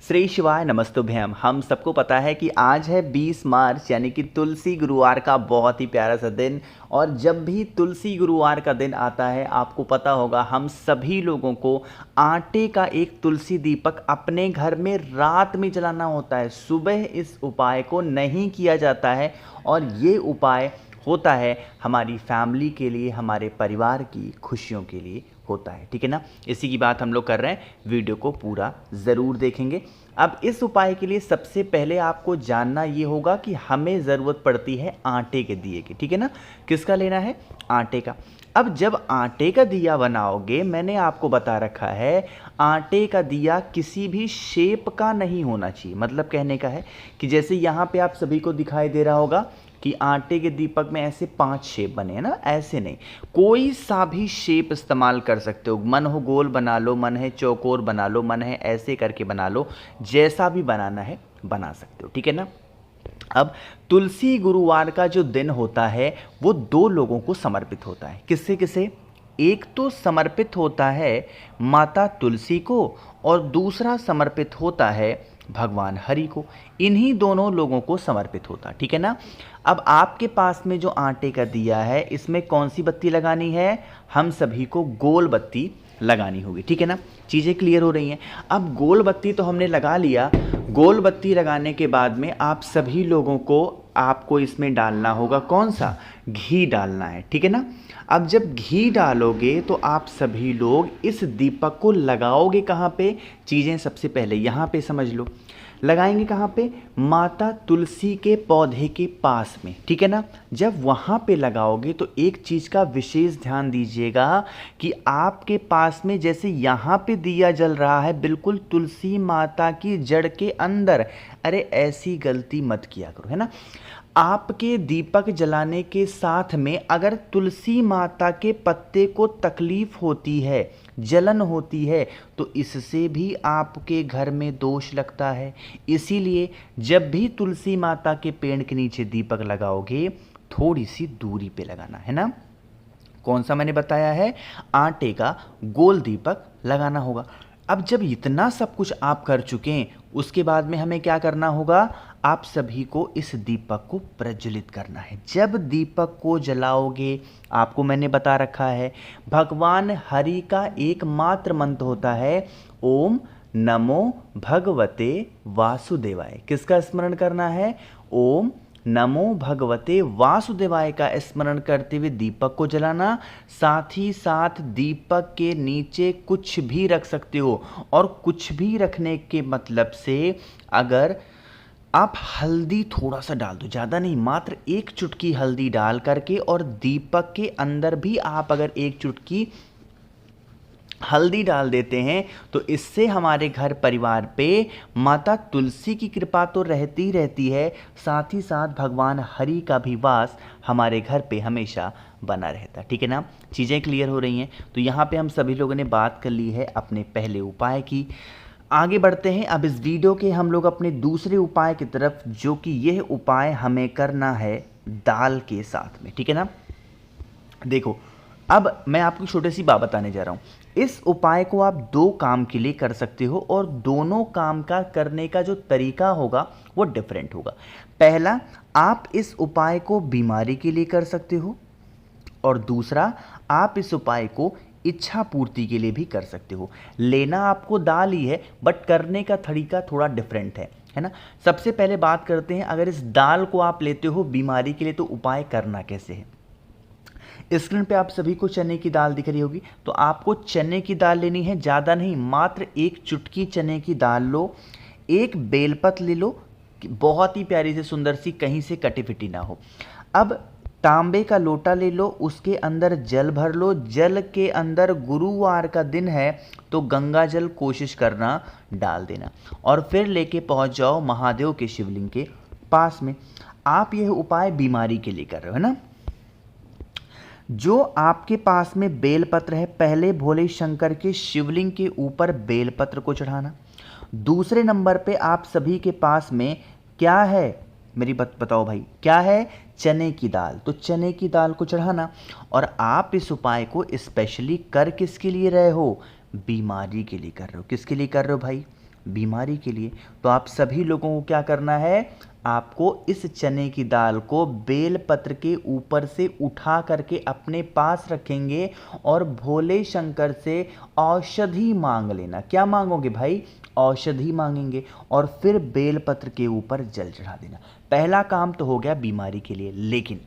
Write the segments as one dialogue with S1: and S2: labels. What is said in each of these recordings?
S1: श्री शिवाय नमस्तुभ्यम। हम सबको पता है कि आज है 20 मार्च यानी कि तुलसी गुरुवार का बहुत ही प्यारा सा दिन। और जब भी तुलसी गुरुवार का दिन आता है आपको पता होगा हम सभी लोगों को आटे का एक तुलसी दीपक अपने घर में रात में जलाना होता है। सुबह इस उपाय को नहीं किया जाता है और ये उपाय होता है हमारी फैमिली के लिए, हमारे परिवार की खुशियों के लिए होता है। ठीक है ना, इसी की बात हम लोग कर रहे हैं। वीडियो को पूरा ज़रूर देखेंगे। अब इस उपाय के लिए सबसे पहले आपको जानना ये होगा कि हमें ज़रूरत पड़ती है आटे के दिए की। ठीक है ना, किसका लेना है? आटे का। अब जब आटे का दिया बनाओगे, मैंने आपको बता रखा है आटे का दिया किसी भी शेप का नहीं होना चाहिए। मतलब कहने का है कि जैसे यहाँ पे आप सभी को दिखाई दे रहा होगा कि आटे के दीपक में ऐसे 5 शेप बने हैं ना, ऐसे नहीं, कोई सा भी शेप इस्तेमाल कर सकते हो। मन हो गोल बना लो, मन है चौकोर बना लो, मन है ऐसे करके बना लो, जैसा भी बनाना है बना सकते हो। ठीक है ना। अब तुलसी गुरुवार का जो दिन होता है वो 2 लोगों को समर्पित होता है। किससे किसे? एक तो समर्पित होता है माता तुलसी को और दूसरा समर्पित होता है भगवान हरि को। इन्हीं दोनों लोगों को समर्पित होता। ठीक है ना। अब आपके पास में जो आटे का दिया है इसमें कौन सी बत्ती लगानी है? हम सभी को गोल बत्ती लगानी होगी। ठीक है ना, चीज़ें क्लियर हो रही हैं। अब गोल बत्ती तो हमने लगा लिया। गोल बत्ती लगाने के बाद में आप सभी लोगों को आपको इसमें डालना होगा कौन सा? घी डालना है। ठीक है ना। अब जब घी डालोगे तो आप सभी लोग इस दीपक को लगाओगे कहाँ पे? चीज़ें सबसे पहले यहाँ पे समझ लो। लगाएंगे कहाँ पे? माता तुलसी के पौधे के पास में। ठीक है ना। जब वहाँ पे लगाओगे तो एक चीज़ का विशेष ध्यान दीजिएगा कि आपके पास में जैसे यहाँ पे दिया जल रहा है बिल्कुल तुलसी माता की जड़ के अंदर। अरे ऐसी गलती मत किया करो, है ना। आपके दीपक जलाने के साथ में अगर तुलसी माता के पत्ते को तकलीफ होती है, जलन होती है, तो इससे भी आपके घर में दोष लगता है। इसीलिए जब भी तुलसी माता के पेड़ के नीचे दीपक लगाओगे थोड़ी सी दूरी पे लगाना है ना। कौन सा मैंने बताया है? आटे का गोल दीपक लगाना होगा। अब जब इतना सब कुछ आप कर चुके हैं उसके बाद में हमें क्या करना होगा? आप सभी को इस दीपक को प्रज्वलित करना है। जब दीपक को जलाओगे आपको मैंने बता रखा है भगवान हरि का एकमात्र मंत्र होता है ओम नमो भगवते वासुदेवाय। किसका स्मरण करना है? ओम नमो भगवते वासुदेवाय का स्मरण करते हुए दीपक को जलाना। साथ ही साथ दीपक के नीचे कुछ भी रख सकते हो। और कुछ भी रखने के मतलब से अगर आप हल्दी थोड़ा सा डाल दो, ज़्यादा नहीं, मात्र 1 चुटकी हल्दी डाल करके, और दीपक के अंदर भी आप अगर 1 चुटकी हल्दी डाल देते हैं तो इससे हमारे घर परिवार पे माता तुलसी की कृपा तो रहती रहती है, साथ ही साथ भगवान हरि का भी वास हमारे घर पे हमेशा बना रहता है। ठीक है ना, चीज़ें क्लियर हो रही हैं। तो यहाँ पे हम सभी लोगों ने बात कर ली है अपने पहले उपाय की। आगे बढ़ते हैं अब इस वीडियो के हम लोग अपने दूसरे उपाय की तरफ, जो कि यह उपाय हमें करना है दाल के साथ में। ठीक है ना। देखो अब मैं आपको छोटी सी बात बताने जा रहा हूँ। इस उपाय को आप 2 काम के लिए कर सकते हो और दोनों काम का करने का जो तरीका होगा वो डिफरेंट होगा। पहला, आप इस उपाय को बीमारी के लिए कर सकते हो और दूसरा आप इस उपाय को इच्छा पूर्ति के लिए भी कर सकते हो। लेना आपको दाल ही है बट करने का तरीका थोड़ा डिफरेंट है ना। सबसे पहले बात करते हैं, अगर इस दाल को आप लेते हो बीमारी के लिए तो उपाय करना कैसे है। स्क्रीन पे आप सभी को चने की दाल दिख रही होगी, तो आपको चने की दाल लेनी है, ज़्यादा नहीं, मात्र 1 चुटकी चने की दाल लो। 1 बेलपत ले लो, बहुत ही प्यारी से सुंदर सी, कहीं से कटी फिटी ना हो। अब तांबे का लोटा ले लो, उसके अंदर जल भर लो। जल के अंदर गुरुवार का दिन है तो गंगा जल कोशिश करना डाल देना और फिर लेके पहुंच जाओ महादेव के शिवलिंग के पास में। आप यह उपाय बीमारी के लिए कर रहे हो, है ना। जो आपके पास में बेलपत्र है, पहले भोले शंकर के शिवलिंग के ऊपर बेलपत्र को चढ़ाना। दूसरे नंबर पे आप सभी के पास में क्या है, मेरी बताओ भाई, क्या है? चने की दाल। तो चने की दाल को चढ़ाना। और आप इस उपाय को स्पेशली कर किसके लिए रहे हो? बीमारी के लिए कर रहे हो। किसके लिए कर रहे हो भाई? बीमारी के लिए। तो आप सभी लोगों को क्या करना है, आपको इस चने की दाल को बेल पत्र के ऊपर से उठा करके अपने पास रखेंगे और भोले शंकर से औषधि मांग लेना। क्या मांगोगे भाई, औषधि मांगेंगे और फिर बेल पत्र के ऊपर जल चढ़ा देना। पहला काम तो हो गया बीमारी के लिए। लेकिन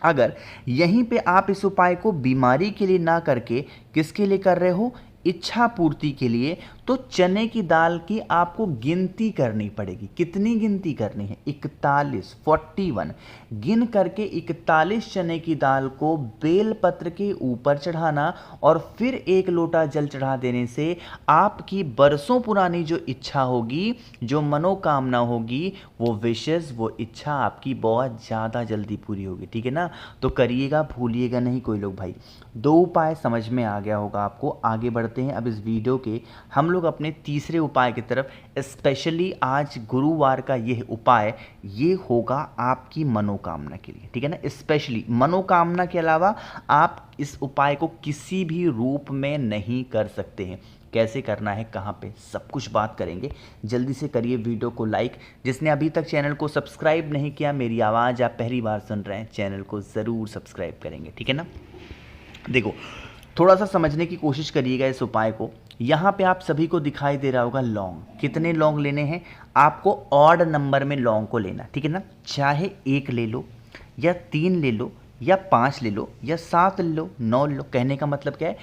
S1: अगर यहीं पे आप इस उपाय को बीमारी के लिए ना करके किसके लिए कर रहे हो, इच्छा पूर्ति के लिए, तो चने की दाल की आपको गिनती करनी पड़ेगी। कितनी गिनती करनी है, 41, 41 गिन करके 41 चने की दाल को बेल पत्र के ऊपर चढ़ाना और फिर 1 लोटा जल चढ़ा देने से आपकी बरसों पुरानी जो इच्छा होगी, जो मनोकामना होगी, वो विशेष, वो इच्छा आपकी बहुत ज़्यादा जल्दी पूरी होगी। ठीक है ना, तो करिएगा, भूलिएगा नहीं कोई लोग भाई। 2 उपाय समझ में आ गया होगा आपको। आगे बढ़ते हैं अब इस वीडियो के हम लोग अपने तीसरे उपाय की तरफ। स्पेशली आज गुरुवार का यह उपाय ये होगा आपकी मनोकामना के लिए। ठीक है ना, स्पेशली मनोकामना के अलावा आप इस उपाय को किसी भी रूप में नहीं कर सकते हैं। कैसे करना है, कहाँ पे, सब कुछ बात करेंगे। जल्दी से करिए वीडियो को लाइक। जिसने अभी तक चैनल को सब्सक्राइब नहीं किया, मेरी आवाज़ आप पहली बार सुन रहे हैं, चैनल को ज़रूर सब्सक्राइब करेंगे। ठीक है ना, देखो थोड़ा सा समझने की कोशिश करिएगा इस उपाय को। यहाँ पे आप सभी को दिखाई दे रहा होगा लौंग। कितने लौंग लेने हैं आपको, ऑड नंबर में लौंग को लेना। ठीक है ना, चाहे 1 ले लो या 3 ले लो या 5 ले लो या 7 ले लो, 9 ले लो। कहने का मतलब क्या है,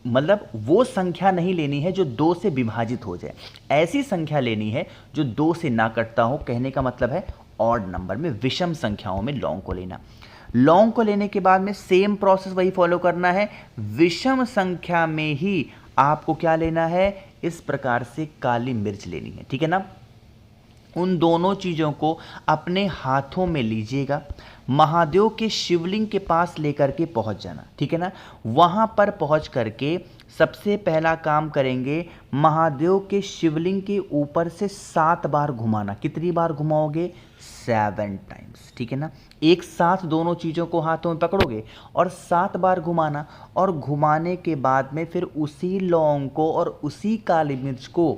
S1: मतलब वो संख्या नहीं लेनी है जो 2 से विभाजित हो जाए, ऐसी संख्या लेनी है जो 2 से ना कटता हो। कहने का मतलब है ऑड नंबर में, विषम संख्याओं में लौंग को लेना। लौंग को लेने के बाद में सेम प्रोसेस वही फॉलो करना है। विषम संख्या में ही आपको क्या लेना है, इस प्रकार से काली मिर्च लेनी है। ठीक है ना, उन दोनों चीज़ों को अपने हाथों में लीजिएगा, महादेव के शिवलिंग के पास लेकर के पहुंच जाना। ठीक है ना, वहां पर पहुंच करके सबसे पहला काम करेंगे, महादेव के शिवलिंग के ऊपर से 7 बार घुमाना। कितनी बार घुमाओगे, 7 टाइम्स। ठीक है ना, एक साथ दोनों चीज़ों को हाथों में पकड़ोगे और 7 बार घुमाना। और घुमाने के बाद में फिर उसी लौंग को और उसी काली मिर्च को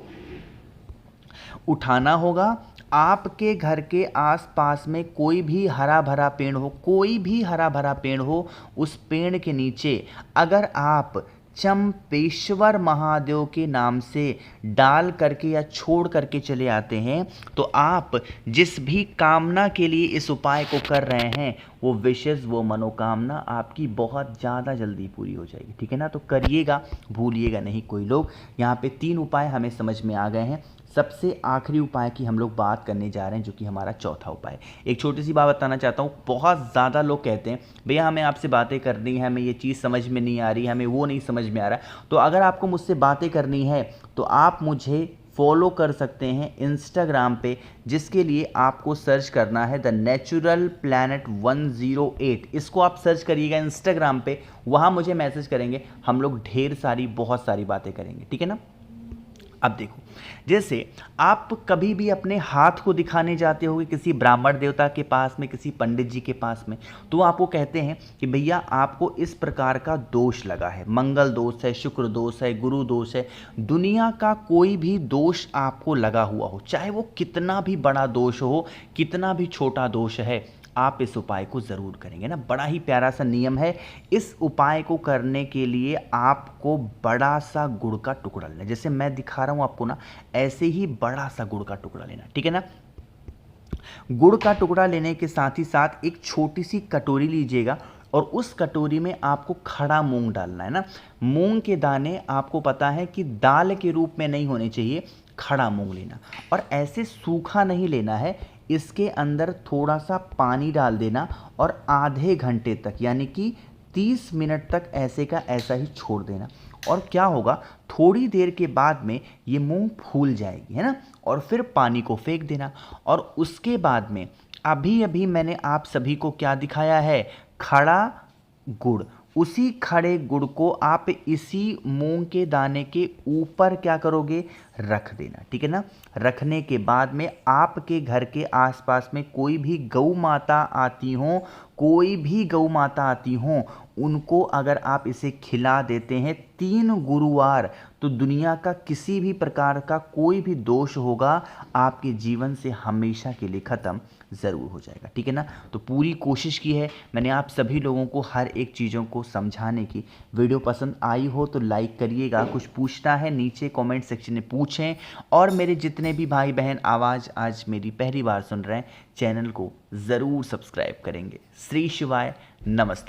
S1: उठाना होगा। आपके घर के आसपास में कोई भी हरा भरा पेड़ हो, कोई भी हरा भरा पेड़ हो, उस पेड़ के नीचे अगर आप चंपेश्वर महादेव के नाम से डाल करके या छोड़ करके चले आते हैं, तो आप जिस भी कामना के लिए इस उपाय को कर रहे हैं, वो विशेष, वो मनोकामना आपकी बहुत ज़्यादा जल्दी पूरी हो जाएगी। ठीक है ना, तो करिएगा, भूलिएगा नहीं कोई लोग। यहाँ पे 3 उपाय हमें समझ में आ गए हैं। सबसे आखिरी उपाय की हम लोग बात करने जा रहे हैं, जो कि हमारा चौथा उपाय। एक छोटी सी बात बताना चाहता हूँ, बहुत ज़्यादा लोग कहते हैं भैया हमें आपसे बातें करनी है, हमें ये चीज़ समझ में नहीं आ रही, हमें वो नहीं समझ में आ रहा। तो अगर आपको मुझसे बातें करनी है तो आप मुझे फॉलो कर सकते हैं इंस्टाग्राम पे, जिसके लिए आपको सर्च करना है द नेचुरल प्लैनेट 108। इसको आप सर्च करिएगा इंस्टाग्राम पे, वहाँ मुझे मैसेज करेंगे, हम लोग ढेर सारी, बहुत सारी बातें करेंगे। ठीक है ना, अब देखो, जैसे आप कभी भी अपने हाथ को दिखाने जाते होगे किसी ब्राह्मण देवता के पास में, किसी पंडित जी के पास में, तो आपको कहते हैं कि भैया आपको इस प्रकार का दोष लगा है, मंगल दोष है, शुक्र दोष है, गुरु दोष है। दुनिया का कोई भी दोष आपको लगा हुआ हो, चाहे वो कितना भी बड़ा दोष हो, कितना भी छोटा दोष है, आप इस उपाय को ज़रूर करेंगे ना। बड़ा ही प्यारा सा नियम है। इस उपाय को करने के लिए आपको बड़ा सा गुड़ का टुकड़ा लेना, जैसे मैं दिखा रहा हूँ आपको ना, ऐसे ही बड़ा सा गुड़ का टुकड़ा लेना। ठीक है ना, गुड़ का टुकड़ा लेने के साथ ही साथ एक छोटी सी कटोरी लीजिएगा और उस कटोरी में आपको खड़ा मूंग डालना है ना। मूंग के दाने आपको पता है कि दाल के रूप में नहीं होने चाहिए, खड़ा मूंग लेना, और ऐसे सूखा नहीं लेना है। इसके अंदर थोड़ा सा पानी डाल देना और आधे घंटे तक, यानी कि 30 मिनट तक ऐसे का ऐसा ही छोड़ देना। और क्या होगा, थोड़ी देर के बाद में ये मूंग फूल जाएगी, है ना, और फिर पानी को फेंक देना। और उसके बाद में अभी अभी मैंने आप सभी को क्या दिखाया है, खड़ा गुड़। उसी खड़े गुड़ को आप इसी मूंग के दाने के ऊपर क्या करोगे, रख देना। ठीक है ना, रखने के बाद में आपके घर के आसपास में कोई भी गौ माता आती हो, कोई भी गौ माता आती हो, उनको अगर आप इसे खिला देते हैं 3 गुरुवार, तो दुनिया का किसी भी प्रकार का कोई भी दोष होगा आपके जीवन से हमेशा के लिए ख़त्म ज़रूर हो जाएगा। ठीक है ना। तो पूरी कोशिश की है मैंने आप सभी लोगों को हर एक चीज़ों को समझाने की। वीडियो पसंद आई हो तो लाइक करिएगा, कुछ पूछना है नीचे कमेंट सेक्शन में पूछें, और मेरे जितने भी भाई बहन आवाज़ आज मेरी पहली बार सुन रहे हैं चैनल को ज़रूर सब्सक्राइब करेंगे। श्री शिवाय, नमस्ते।